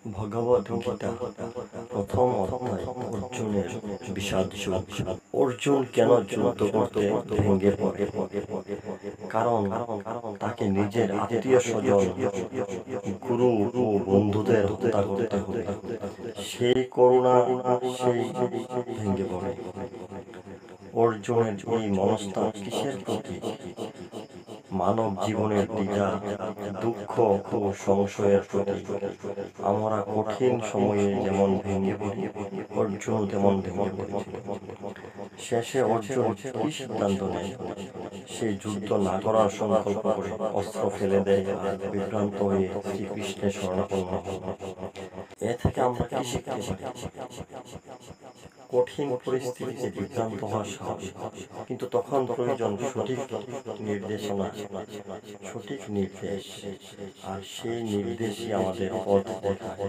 ভগবদ গীতা প্রথম অধ্যায় অর্জুনের বিষাদ যোগ। অর্জুন কেন যুদ্ধ করতে ভেঙে পড়ে? কারণ তাকে নিজের আত্মীয় স্বজন, গুরু ও বন্ধুদের হত্যা করতে হবে। সেই করুণা সেই ভেঙে পড়ে। অর্জুনের এই মনস্তাপ কিসের প্রতীক? মানব জীবনের দ্বিধা, দুঃখ ও সংশয়ের প্রতীক। আমরা কঠিন সময়ে যেমন ভেঙে পড়ি, অর্জুন তেমন ভেঙে পড়েছিল। শেষে অর্জুন কি সিদ্ধান্ত নেয়? সে যুদ্ধ না করার সংকল্প করে অস্ত্র ফেলে দেয় আর বিভ্রান্ত হয়ে শ্রীকৃষ্ণের শরণাপন্ন হয়। এ থেকে আমরা কি শিখতে পারি? কঠিন পরিস্থিতিতে বিভ্রান্ত হওয়া স্বাভাবিক, কিন্তু তখন প্রয়োজন সঠিক নির্দেশনা, সঠিক নির্দেশ, আর সেই নির্দেশই আমাদের পথ দেখায়।